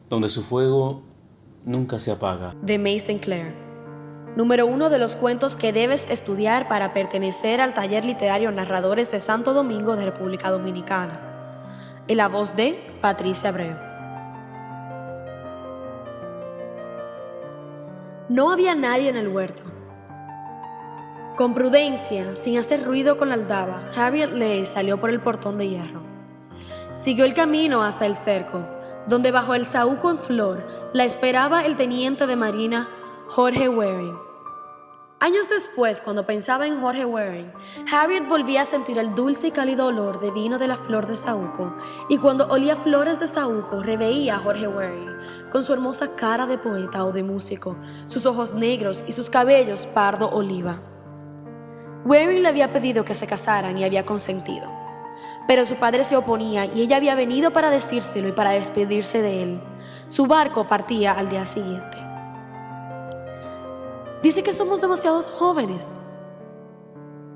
donde su fuego nunca se apaga. De May Sinclair. Número 1 de los cuentos que debes estudiar para pertenecer al taller literario Narradores de Santo Domingo de República Dominicana. En la voz de Patricia Abreu. No había nadie en el huerto. Con prudencia, sin hacer ruido con la aldaba, Harriet Leigh salió por el portón de hierro. Siguió el camino hasta el cerco, donde bajo el saúco en flor la esperaba el teniente de marina Jorge Waring. Años después, cuando pensaba en Jorge Waring, Harriet volvía a sentir el dulce y cálido olor de vino de la flor de saúco, y cuando olía flores de saúco reveía a Jorge Waring, con su hermosa cara de poeta o de músico, sus ojos negros y sus cabellos pardo oliva. Waring le había pedido que se casaran y había consentido. Pero su padre se oponía y ella había venido para decírselo y para despedirse de él. Su barco partía al día siguiente. Dice que somos demasiados jóvenes.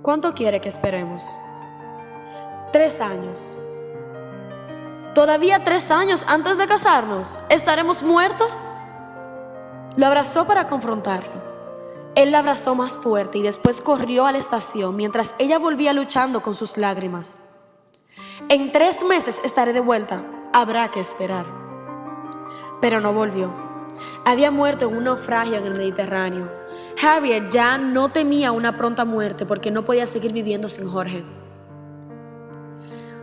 ¿Cuánto quiere que esperemos? 3 años. ¿Todavía 3 años antes de casarnos? ¿Estaremos muertos? Lo abrazó para confrontarlo. Él la abrazó más fuerte y después corrió a la estación mientras ella volvía luchando con sus lágrimas. En 3 meses estaré de vuelta. Habrá que esperar. Pero no volvió. Había muerto en un naufragio en el Mediterráneo. Harriet ya no temía una pronta muerte porque no podía seguir viviendo sin Jorge.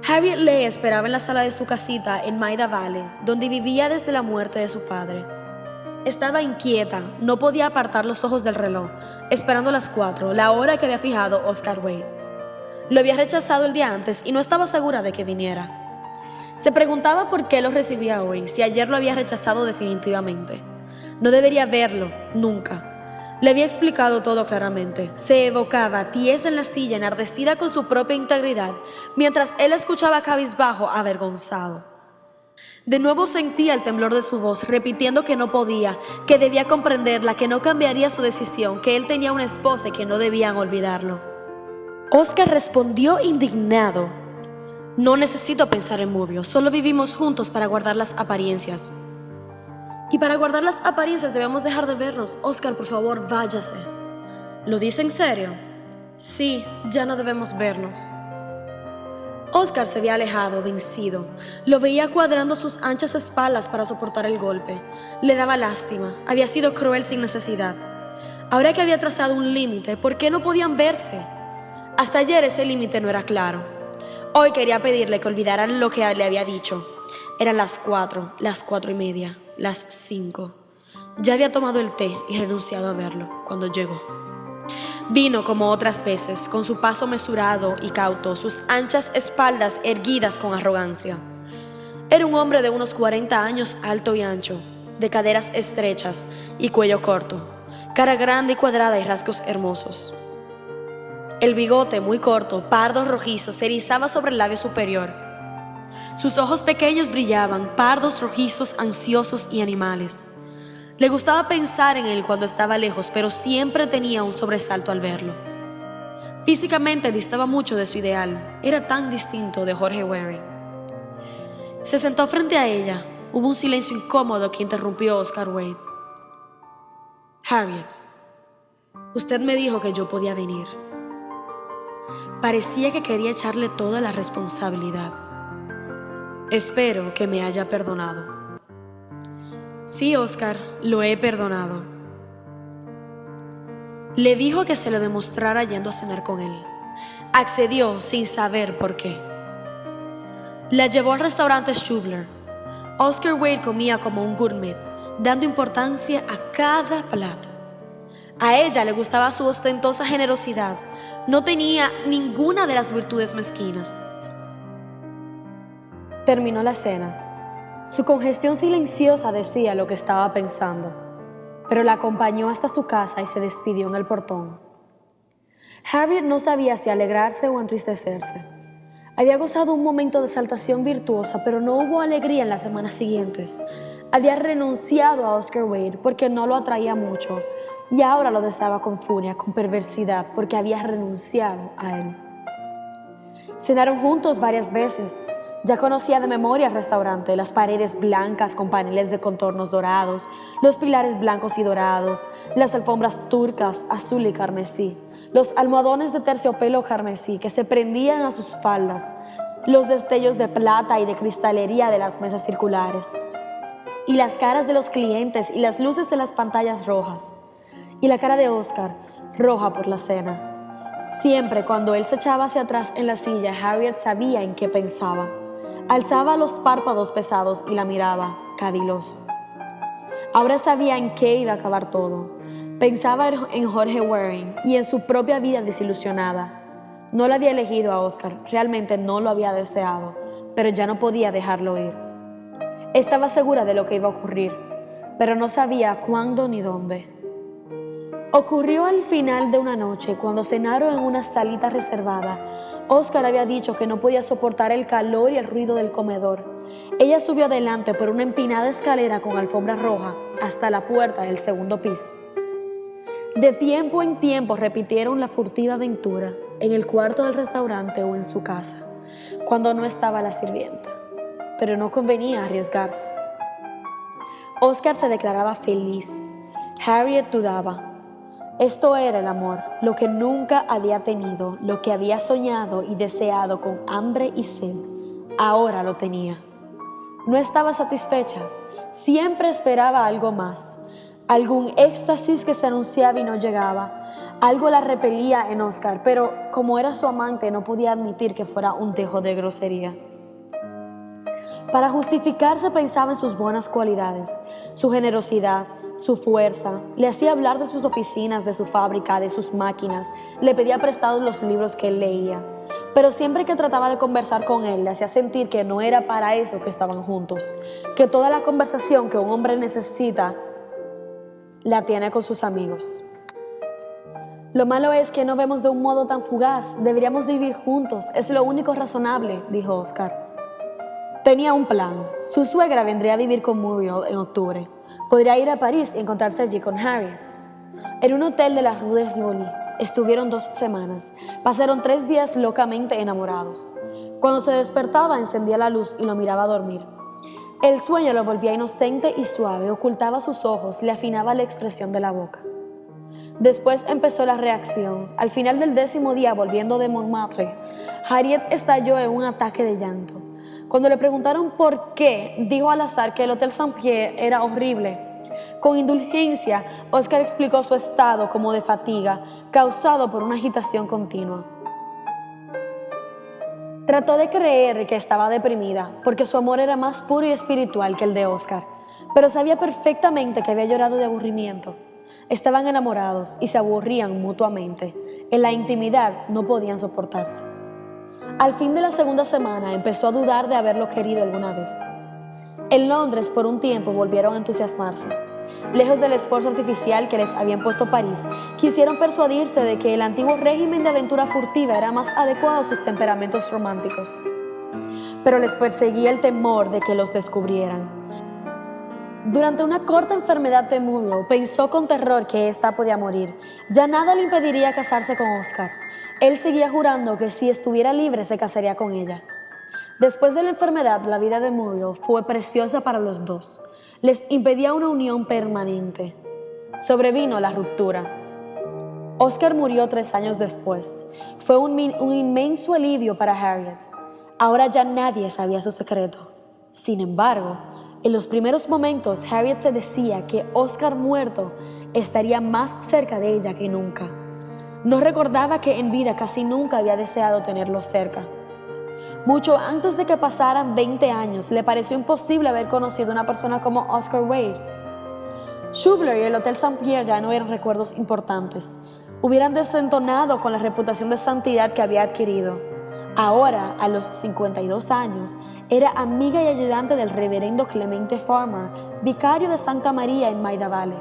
Harriet Leigh esperaba en la sala de su casita en Maida Valley, donde vivía desde la muerte de su padre. Estaba inquieta, no podía apartar los ojos del reloj, esperando las 4, la hora que había fijado Oscar Wade. Lo había rechazado el día antes y no estaba segura de que viniera. Se preguntaba por qué lo recibía hoy, si ayer lo había rechazado definitivamente. No debería verlo, nunca. Le había explicado todo claramente. Se evocaba, tiesa en la silla, enardecida con su propia integridad, mientras él escuchaba cabizbajo, avergonzado. De nuevo sentía el temblor de su voz, repitiendo que no podía, que debía comprenderla, que no cambiaría su decisión, que él tenía una esposa y que no debían olvidarlo. Oscar respondió indignado. No necesito pensar en Muriel, solo vivimos juntos para guardar las apariencias. Y para guardar las apariencias debemos dejar de vernos. Oscar, por favor, váyase. ¿Lo dice en serio? Sí, ya no debemos vernos. Oscar se había alejado, vencido. Lo veía cuadrando sus anchas espaldas para soportar el golpe. Le daba lástima, había sido cruel sin necesidad. Ahora que había trazado un límite, ¿por qué no podían verse? Hasta ayer ese límite no era claro. Hoy quería pedirle que olvidaran lo que le había dicho. Eran las 4, las 4:30, las 5. Ya había tomado el té y renunciado a verlo cuando llegó. Vino como otras veces, con su paso mesurado y cauto, sus anchas espaldas erguidas con arrogancia. Era un hombre de unos 40 años, alto y ancho, de caderas estrechas y cuello corto, cara grande y cuadrada y rasgos hermosos. El bigote, muy corto, pardo rojizo, se erizaba sobre el labio superior. Sus ojos pequeños brillaban, pardos rojizos, ansiosos y animales. Le gustaba pensar en él cuando estaba lejos, pero siempre tenía un sobresalto al verlo. Físicamente distaba mucho de su ideal, era tan distinto de Jorge Waring. Se sentó frente a ella. Hubo un silencio incómodo que interrumpió Oscar Wade. Harriet, usted me dijo que yo podía venir. Parecía que quería echarle toda la responsabilidad. Espero que me haya perdonado. Sí, Oscar, lo he perdonado. Le dijo que se lo demostrara yendo a cenar con él. Accedió sin saber por qué. La llevó al restaurante Schubler. Oscar Wade comía como un gourmet, dando importancia a cada plato. A ella le gustaba su ostentosa generosidad. No tenía ninguna de las virtudes mezquinas. Terminó la cena. Su congestión silenciosa decía lo que estaba pensando, pero la acompañó hasta su casa y se despidió en el portón. Harriet no sabía si alegrarse o entristecerse. Había gozado un momento de exaltación virtuosa, pero no hubo alegría en las semanas siguientes. Había renunciado a Oscar Wade porque no lo atraía mucho, y ahora lo deseaba con furia, con perversidad, porque había renunciado a él. Cenaron juntos varias veces. Ya conocía de memoria el restaurante, las paredes blancas con paneles de contornos dorados, los pilares blancos y dorados, las alfombras turcas azul y carmesí, los almohadones de terciopelo carmesí que se prendían a sus faldas, los destellos de plata y de cristalería de las mesas circulares, y las caras de los clientes y las luces de las pantallas rojas, y la cara de Oscar, roja por la cena. Siempre cuando él se echaba hacia atrás en la silla, Harriet sabía en qué pensaba. Alzaba los párpados pesados y la miraba, caviloso. Ahora sabía en qué iba a acabar todo. Pensaba en Jorge Waring y en su propia vida desilusionada. No lo había elegido a Oscar, realmente no lo había deseado, pero ya no podía dejarlo ir. Estaba segura de lo que iba a ocurrir, pero no sabía cuándo ni dónde. Ocurrió al final de una noche, cuando cenaron en una salita reservada. Oscar había dicho que no podía soportar el calor y el ruido del comedor. Ella subió adelante por una empinada escalera con alfombra roja hasta la puerta del segundo piso. De tiempo en tiempo repitieron la furtiva aventura en el cuarto del restaurante o en su casa, cuando no estaba la sirvienta, pero no convenía arriesgarse. Oscar se declaraba feliz. Harriet dudaba. Esto era el amor, lo que nunca había tenido, lo que había soñado y deseado con hambre y sed. Ahora lo tenía. No estaba satisfecha. Siempre esperaba algo más. Algún éxtasis que se anunciaba y no llegaba. Algo la repelía en Oscar, pero como era su amante no podía admitir que fuera un dejo de grosería. Para justificarse pensaba en sus buenas cualidades, su generosidad, su fuerza. Le hacía hablar de sus oficinas, de su fábrica, de sus máquinas. Le pedía prestados los libros que él leía. Pero siempre que trataba de conversar con él, le hacía sentir que no era para eso que estaban juntos, que toda la conversación que un hombre necesita la tiene con sus amigos. Lo malo es que no vemos de un modo tan fugaz. Deberíamos vivir juntos, es lo único razonable, dijo Oscar. Tenía un plan. Su suegra vendría a vivir con Muriel en octubre. Podría ir a París y encontrarse allí con Harriet. En un hotel de la Rue de Rivoli estuvieron 2 semanas. Pasaron 3 días locamente enamorados. Cuando se despertaba, encendía la luz y lo miraba dormir. El sueño lo volvía inocente y suave, ocultaba sus ojos, le afinaba la expresión de la boca. Después empezó la reacción. Al final del 10º día, volviendo de Montmartre, Harriet estalló en un ataque de llanto. Cuando le preguntaron por qué, dijo al azar que el Hotel Saint-Pierre era horrible. Con indulgencia, Oscar explicó su estado como de fatiga, causado por una agitación continua. Trató de creer que estaba deprimida, porque su amor era más puro y espiritual que el de Oscar, pero sabía perfectamente que había llorado de aburrimiento. Estaban enamorados y se aburrían mutuamente. En la intimidad no podían soportarse. Al fin de la 2ª semana empezó a dudar de haberlo querido alguna vez. En Londres, por un tiempo, volvieron a entusiasmarse. Lejos del esfuerzo artificial que les había impuesto París, quisieron persuadirse de que el antiguo régimen de aventura furtiva era más adecuado a sus temperamentos románticos. Pero les perseguía el temor de que los descubrieran. Durante una corta enfermedad de Muriel, pensó con terror que ésta podía morir. Ya nada le impediría casarse con Oscar. Él seguía jurando que si estuviera libre se casaría con ella. Después de la enfermedad, la vida de Muriel fue preciosa para los dos. Les impedía una unión permanente. Sobrevino la ruptura. Oscar murió 3 años después. Fue un inmenso alivio para Harriet. Ahora ya nadie sabía su secreto. Sin embargo, en los primeros momentos, Harriet se decía que Oscar muerto estaría más cerca de ella que nunca. No recordaba que en vida casi nunca había deseado tenerlo cerca. Mucho antes de que pasaran 20 años, le pareció imposible haber conocido a una persona como Oscar Wilde. Schubler y el Hotel Saint-Pierre ya no eran recuerdos importantes. Hubieran desentonado con la reputación de santidad que había adquirido. Ahora, a los 52 años, era amiga y ayudante del reverendo Clemente Farmer, vicario de Santa María en Maida Vale.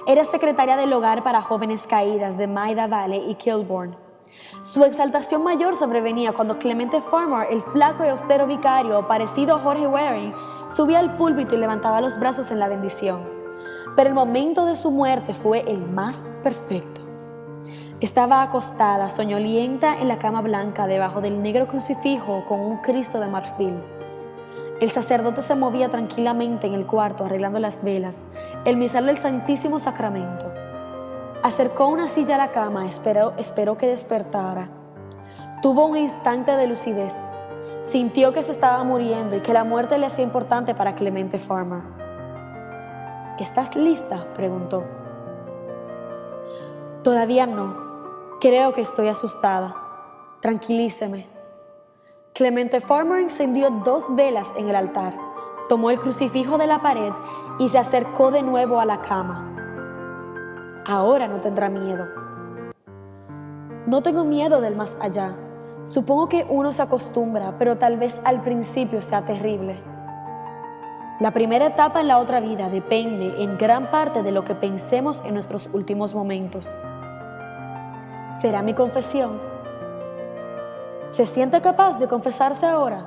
Era secretaria del hogar para jóvenes caídas de Maida Vale y Kilbourne. Su exaltación mayor sobrevenía cuando Clemente Farmer, el flaco y austero vicario, parecido a Jorge Waring, subía al púlpito y levantaba los brazos en la bendición. Pero el momento de su muerte fue el más perfecto. Estaba acostada, soñolienta, en la cama blanca debajo del negro crucifijo con un Cristo de marfil. El sacerdote se movía tranquilamente en el cuarto arreglando las velas, el misal del Santísimo Sacramento. Acercó una silla a la cama, esperó que despertara. Tuvo un instante de lucidez. Sintió que se estaba muriendo y que la muerte le hacía importante para Clemente Farmer. ¿Estás lista?, preguntó. Todavía no. Creo que estoy asustada. Tranquilíceme. Clemente Farmer encendió 2 velas en el altar, tomó el crucifijo de la pared y se acercó de nuevo a la cama. Ahora no tendrá miedo. No tengo miedo del más allá. Supongo que uno se acostumbra, pero tal vez al principio sea terrible. La primera etapa en la otra vida depende en gran parte de lo que pensemos en nuestros últimos momentos. ¿Será mi confesión? ¿Se siente capaz de confesarse ahora?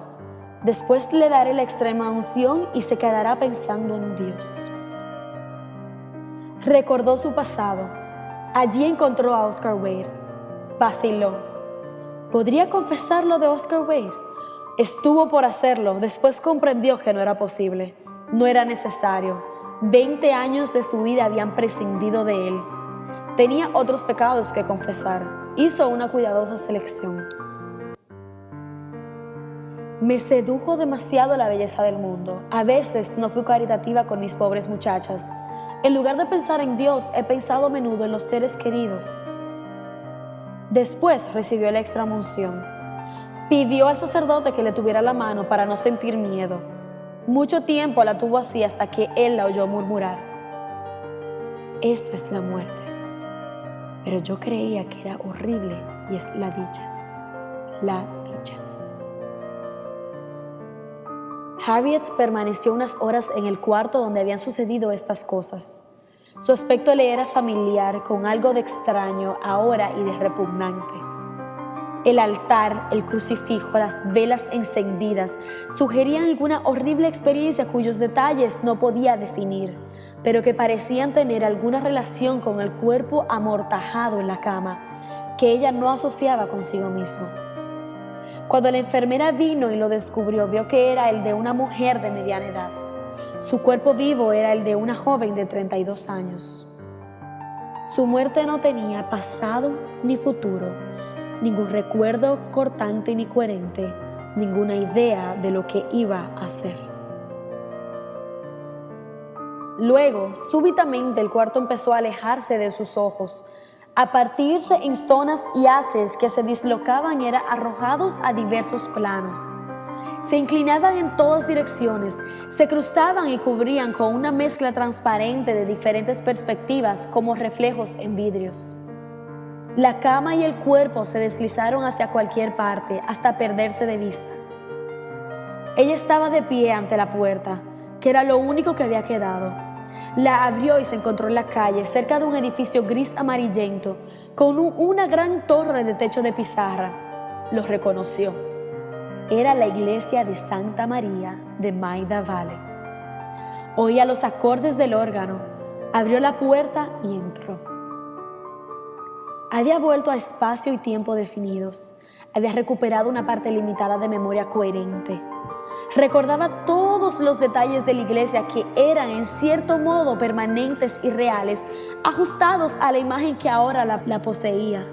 Después le daré la extrema unción y se quedará pensando en Dios. Recordó su pasado. Allí encontró a Oscar Wilde. Vaciló. ¿Podría confesar lo de Oscar Wilde? Estuvo por hacerlo, después comprendió que no era posible. No era necesario. 20 años de su vida habían prescindido de él. Tenía otros pecados que confesar. Hizo una cuidadosa selección. Me sedujo demasiado la belleza del mundo. A veces no fui caritativa con mis pobres muchachas. En lugar de pensar en Dios, he pensado a menudo en los seres queridos. Después recibió la extramunción. Pidió al sacerdote que le tuviera la mano para no sentir miedo. Mucho tiempo la tuvo así hasta que él la oyó murmurar: esto es la muerte. Pero yo creía que era horrible y es la dicha. La dicha. Harriet permaneció unas horas en el cuarto donde habían sucedido estas cosas. Su aspecto le era familiar, con algo de extraño ahora y de repugnante. El altar, el crucifijo, las velas encendidas sugerían alguna horrible experiencia cuyos detalles no podía definir, pero que parecían tener alguna relación con el cuerpo amortajado en la cama, que ella no asociaba consigo misma. Cuando la enfermera vino y lo descubrió, vio que era el de una mujer de mediana edad. Su cuerpo vivo era el de una joven de 32 años. Su muerte no tenía pasado ni futuro, ningún recuerdo cortante ni coherente, ninguna idea de lo que iba a ser. Luego, súbitamente, el cuarto empezó a alejarse de sus ojos, a partirse en zonas y haces que se dislocaban y eran arrojados a diversos planos. Se inclinaban en todas direcciones, se cruzaban y cubrían con una mezcla transparente de diferentes perspectivas como reflejos en vidrios. La cama y el cuerpo se deslizaron hacia cualquier parte hasta perderse de vista. Ella estaba de pie ante la puerta, que era lo único que había quedado. La abrió y se encontró en la calle, cerca de un edificio gris amarillento, con una gran torre de techo de pizarra. Lo reconoció. Era la iglesia de Santa María de Maida Vale. Oía los acordes del órgano, abrió la puerta y entró. Había vuelto a espacio y tiempo definidos. Había recuperado una parte limitada de memoria coherente. Recordaba todos los detalles de la iglesia que eran en cierto modo permanentes y reales, ajustados a la imagen que ahora la poseía.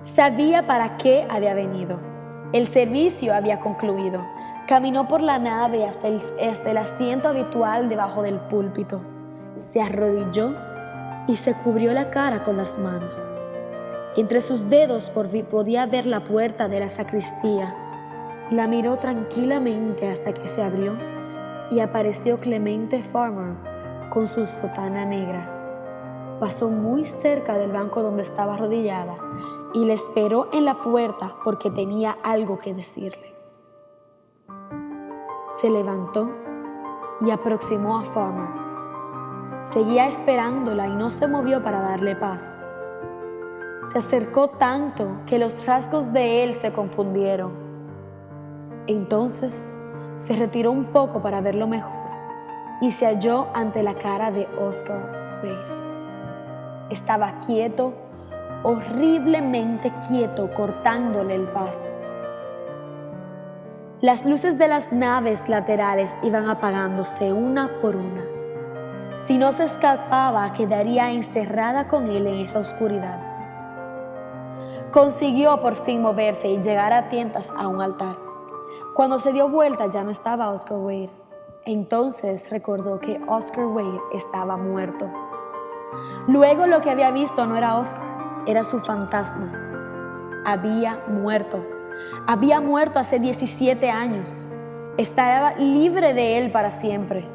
Sabía para qué había venido. El servicio había concluido. Caminó por la nave hasta el asiento habitual debajo del púlpito. Se arrodilló y se cubrió la cara con las manos. Entre sus dedos podía ver la puerta de la sacristía. La miró tranquilamente hasta que se abrió y apareció Clemente Farmer con su sotana negra. Pasó muy cerca del banco donde estaba arrodillada y le esperó en la puerta porque tenía algo que decirle. Se levantó y aproximó a Farmer. Seguía esperándola y no se movió para darle paso. Se acercó tanto que los rasgos de él se confundieron. Entonces se retiró un poco para verlo mejor y se halló ante la cara de Oscar Wilde. Estaba quieto, horriblemente quieto, cortándole el paso. Las luces de las naves laterales iban apagándose una por una. Si no se escapaba, quedaría encerrada con él en esa oscuridad. Consiguió por fin moverse y llegar a tientas a un altar. Cuando se dio vuelta ya no estaba Oscar Wade. Entonces recordó que Oscar Wade estaba muerto. Luego lo que había visto no era Oscar, era su fantasma. Había muerto. Había muerto hace 17 años. Estaba libre de él para siempre.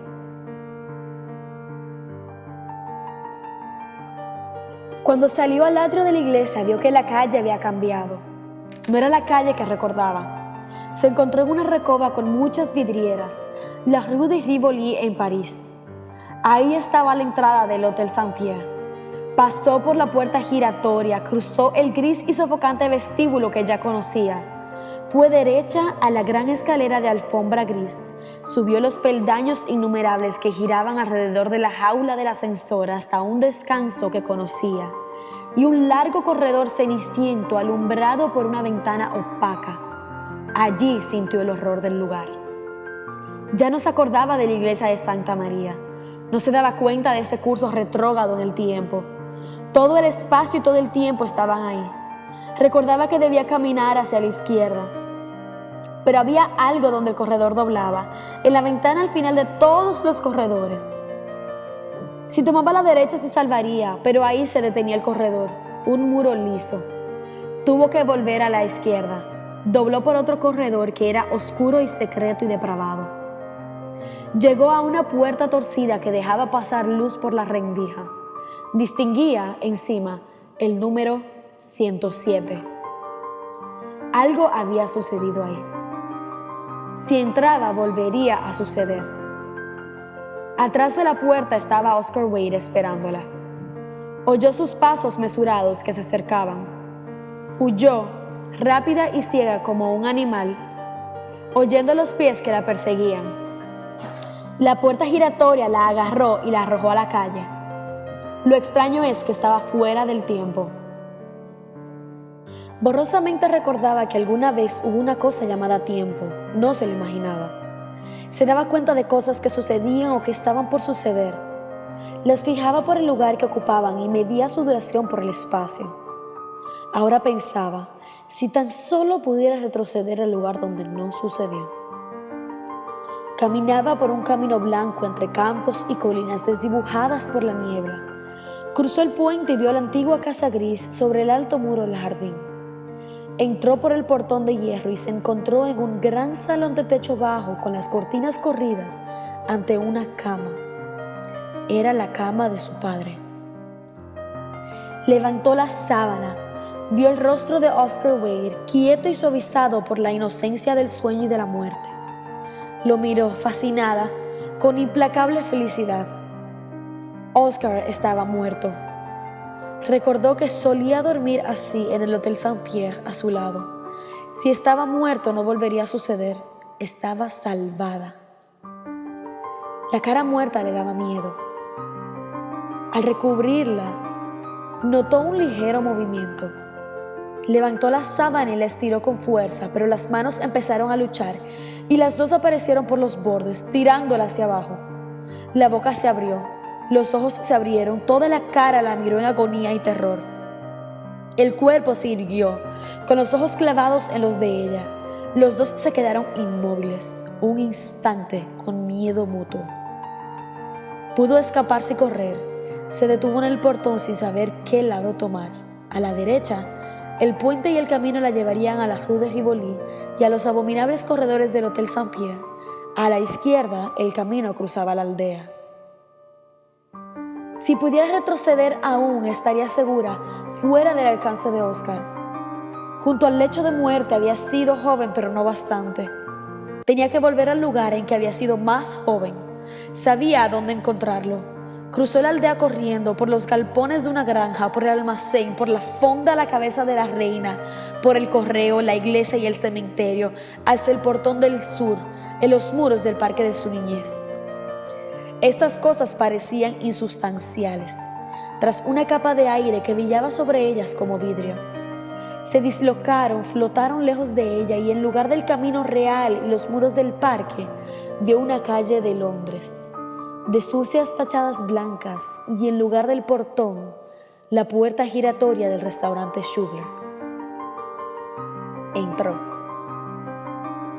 Cuando salió al atrio de la iglesia, vio que la calle había cambiado. No era la calle que recordaba. Se encontró en una recoba con muchas vidrieras, la Rue de Rivoli en París. Ahí estaba la entrada del Hotel Saint-Pierre. Pasó por la puerta giratoria, cruzó el gris y sofocante vestíbulo que ya conocía. Fue derecha a la gran escalera de alfombra gris, subió los peldaños innumerables que giraban alrededor de la jaula del ascensor hasta un descanso que conocía, y un largo corredor ceniciento alumbrado por una ventana opaca. Allí sintió el horror del lugar. Ya no se acordaba de la iglesia de Santa María, no se daba cuenta de ese curso retrógrado en el tiempo. Todo el espacio y todo el tiempo estaban ahí. Recordaba que debía caminar hacia la izquierda, pero había algo donde el corredor doblaba, en la ventana al final de todos los corredores. Si tomaba a la derecha se salvaría, pero ahí se detenía el corredor, un muro liso. Tuvo que volver a la izquierda. Dobló por otro corredor que era oscuro y secreto y depravado. Llegó a una puerta torcida que dejaba pasar luz por la rendija. Distinguía encima el número 107. Algo había sucedido ahí. Si entraba, volvería a suceder. Atrás de la puerta estaba Oscar Wade esperándola. Oyó sus pasos mesurados que se acercaban. Huyó, rápida y ciega como un animal, oyendo los pies que la perseguían. La puerta giratoria la agarró y la arrojó a la calle. Lo extraño es que estaba fuera del tiempo. Borrosamente recordaba que alguna vez hubo una cosa llamada tiempo. No se lo imaginaba. Se daba cuenta de cosas que sucedían o que estaban por suceder. Las fijaba por el lugar que ocupaban y medía su duración por el espacio. Ahora pensaba, si tan solo pudiera retroceder al lugar donde no sucedió. Caminaba por un camino blanco entre campos y colinas desdibujadas por la niebla. Cruzó el puente y vio la antigua casa gris sobre el alto muro del jardín. Entró por el portón de hierro y se encontró en un gran salón de techo bajo con las cortinas corridas ante una cama. Era la cama de su padre. Levantó la sábana, vio el rostro de Oscar Wade, quieto y suavizado por la inocencia del sueño y de la muerte. Lo miró fascinada, con implacable felicidad. Oscar estaba muerto. Recordó que solía dormir así en el Hotel Saint-Pierre a su lado. Si estaba muerto no volvería a suceder. Estaba salvada. La cara muerta le daba miedo. Al recubrirla, notó un ligero movimiento. Levantó la sábana y la estiró con fuerza, pero las manos empezaron a luchar y las dos aparecieron por los bordes, tirándola hacia abajo. La boca se abrió, los ojos se abrieron, toda la cara la miró en agonía y terror. El cuerpo se irguió, con los ojos clavados en los de ella. Los dos se quedaron inmóviles, un instante, con miedo mutuo. Pudo escaparse y correr. Se detuvo en el portón sin saber qué lado tomar. A la derecha, el puente y el camino la llevarían a la Rue de Rivoli y a los abominables corredores del Hotel Saint-Pierre. A la izquierda, el camino cruzaba la aldea. Si pudiera retroceder aún, estaría segura, fuera del alcance de Oscar. Junto al lecho de muerte había sido joven, pero no bastante. Tenía que volver al lugar en que había sido más joven. Sabía a dónde encontrarlo. Cruzó la aldea corriendo, por los galpones de una granja, por el almacén, por la fonda a la cabeza de la reina, por el correo, la iglesia y el cementerio, hacia el portón del sur, en los muros del parque de su niñez. Estas cosas parecían insustanciales, tras una capa de aire que brillaba sobre ellas como vidrio. Se dislocaron, flotaron lejos de ella y en lugar del camino real y los muros del parque, vio una calle de Londres, de sucias fachadas blancas y en lugar del portón, la puerta giratoria del restaurante Schubler. Entró.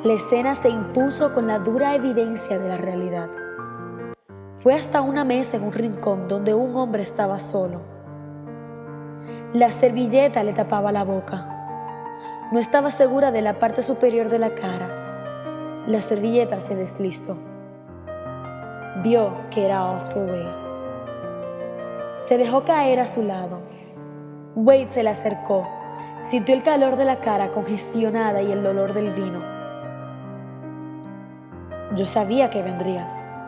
La escena se impuso con la dura evidencia de la realidad. Fue hasta una mesa en un rincón donde un hombre estaba solo. La servilleta le tapaba la boca. No estaba segura de la parte superior de la cara. La servilleta se deslizó. Vio que era Oscar Wade. Se dejó caer a su lado. Wade se le acercó. Sintió el calor de la cara congestionada y el dolor del vino. Yo sabía que vendrías.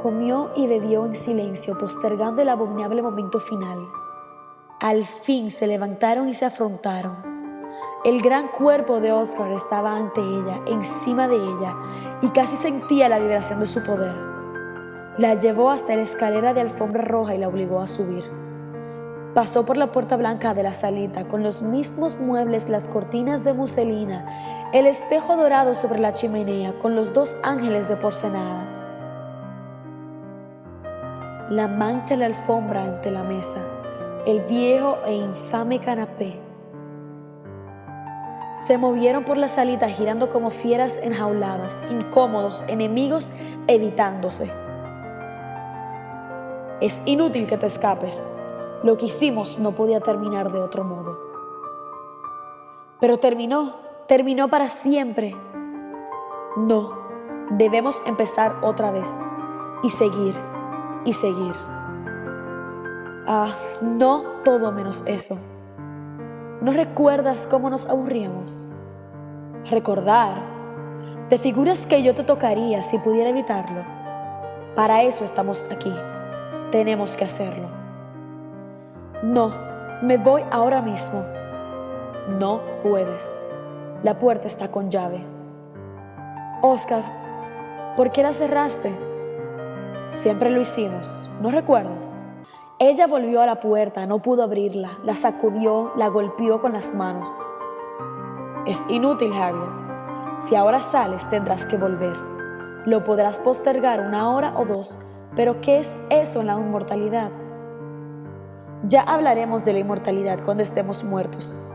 Comió y bebió en silencio, postergando el abominable momento final. Al fin se levantaron y se afrontaron. El gran cuerpo de Oscar estaba ante ella, encima de ella, y casi sentía la vibración de su poder. La llevó hasta la escalera de alfombra roja y la obligó a subir. Pasó por la puerta blanca de la salita, con los mismos muebles, las cortinas de muselina, el espejo dorado sobre la chimenea, con los 2 ángeles de porcelana, la mancha en la alfombra ante la mesa, el viejo e infame canapé. Se movieron por la salita girando como fieras enjauladas, incómodos, enemigos, evitándose. Es inútil que te escapes. Lo que hicimos no podía terminar de otro modo. Pero terminó para siempre. No, debemos empezar otra vez y seguir. Y seguir. No todo menos eso. ¿No recuerdas cómo nos aburríamos? Recordar. ¿Te figuras que yo te tocaría si pudiera evitarlo? Para eso estamos aquí. Tenemos que hacerlo. No, me voy ahora mismo. No puedes. La puerta está con llave. Oscar, ¿por qué la cerraste? Siempre lo hicimos, ¿no recuerdas? Ella volvió a la puerta, no pudo abrirla, la sacudió, la golpeó con las manos. Es inútil, Harriet. Si ahora sales, tendrás que volver. Lo podrás postergar 1 hora o 2, pero ¿qué es eso en la inmortalidad? Ya hablaremos de la inmortalidad cuando estemos muertos.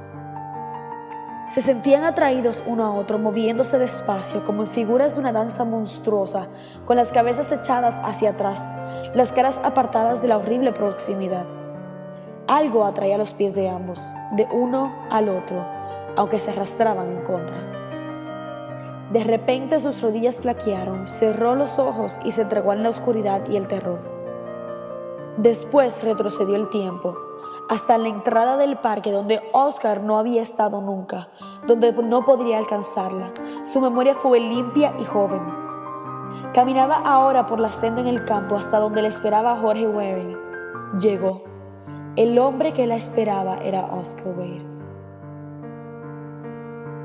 Se sentían atraídos uno a otro, moviéndose despacio, como en figuras de una danza monstruosa, con las cabezas echadas hacia atrás, las caras apartadas de la horrible proximidad. Algo atraía los pies de ambos, de uno al otro, aunque se arrastraban en contra. De repente sus rodillas flaquearon, cerró los ojos y se entregó en la oscuridad y el terror. Después retrocedió el tiempo, hasta la entrada del parque donde Oscar no había estado nunca, donde no podría alcanzarla. Su memoria fue limpia y joven. Caminaba ahora por la senda en el campo hasta donde le esperaba Jorge Waring. Llegó. El hombre que la esperaba era Oscar Wade.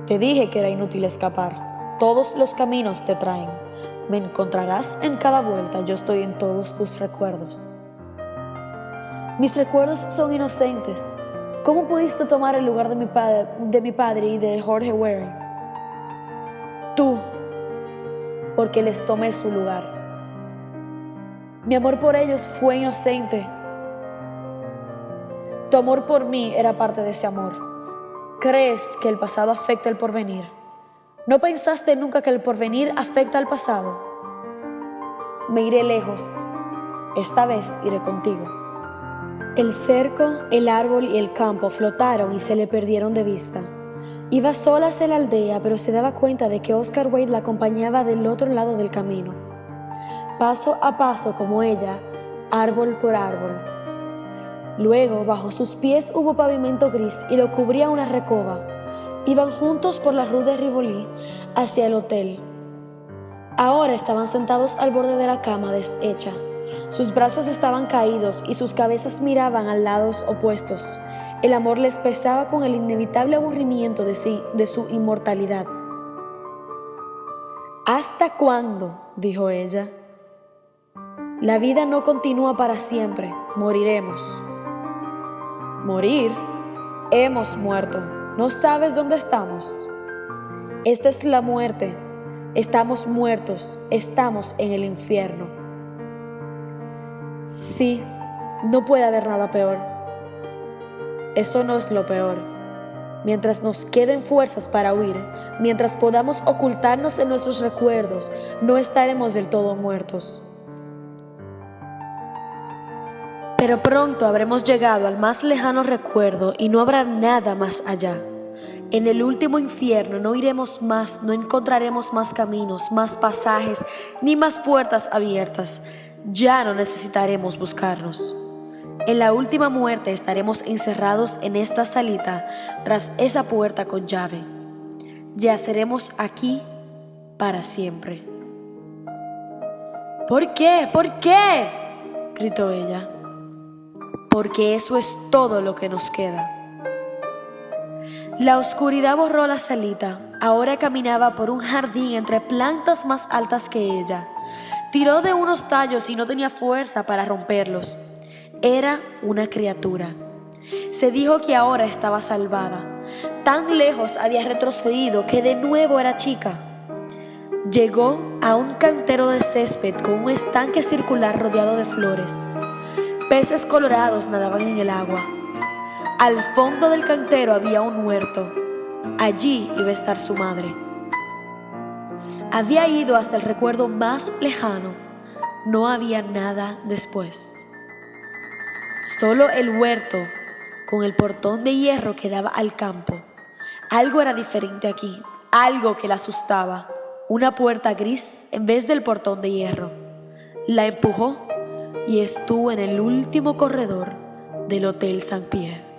Te dije que era inútil escapar. Todos los caminos te traen. Me encontrarás en cada vuelta. Yo estoy en todos tus recuerdos. Mis recuerdos son inocentes. ¿Cómo pudiste tomar el lugar de mi padre y de Jorge Waring? Tú, porque les tomé su lugar. Mi amor por ellos fue inocente. Tu amor por mí era parte de ese amor. ¿Crees que el pasado afecta el porvenir? ¿No pensaste nunca que el porvenir afecta al pasado? Me iré lejos. Esta vez iré contigo. El cerco, el árbol y el campo flotaron y se le perdieron de vista. Iba sola hacia la aldea, pero se daba cuenta de que Oscar Wade la acompañaba del otro lado del camino, paso a paso como ella, árbol por árbol. Luego, bajo sus pies hubo pavimento gris y lo cubría una recoba. Iban juntos por la rue de Rivoli hacia el hotel. Ahora estaban sentados al borde de la cama deshecha. Sus brazos estaban caídos y sus cabezas miraban a lados opuestos. El amor les pesaba con el inevitable aburrimiento de su inmortalidad. ¿Hasta cuándo?, dijo ella. La vida no continúa para siempre, moriremos. ¿Morir? Hemos muerto. ¿No sabes dónde estamos? Esta es la muerte. Estamos muertos, estamos en el infierno. Sí, no puede haber nada peor. Eso no es lo peor. Mientras nos queden fuerzas para huir, mientras podamos ocultarnos en nuestros recuerdos, no estaremos del todo muertos. Pero pronto habremos llegado al más lejano recuerdo y no habrá nada más allá. En el último infierno no iremos más, no encontraremos más caminos, más pasajes, ni más puertas abiertas. Ya no necesitaremos buscarnos. En la última muerte estaremos encerrados en esta salita, tras esa puerta con llave. Yaceremos aquí para siempre. ¿Por qué? ¿Por qué?, gritó ella. Porque eso es todo lo que nos queda. La oscuridad borró la salita. Ahora caminaba por un jardín entre plantas más altas que ella. Tiró de unos tallos y no tenía fuerza para romperlos. Era una criatura. Se dijo que ahora estaba salvada. Tan lejos había retrocedido que de nuevo era chica. Llegó a un cantero de césped con un estanque circular rodeado de flores. Peces colorados nadaban en el agua. Al fondo del cantero había un huerto. Allí iba a estar su madre. Había ido hasta el recuerdo más lejano. No había nada después. Solo el huerto, con el portón de hierro que daba al campo. Algo era diferente aquí, algo que la asustaba. Una puerta gris en vez del portón de hierro. La empujó y estuvo en el último corredor del Hotel Saint-Pierre.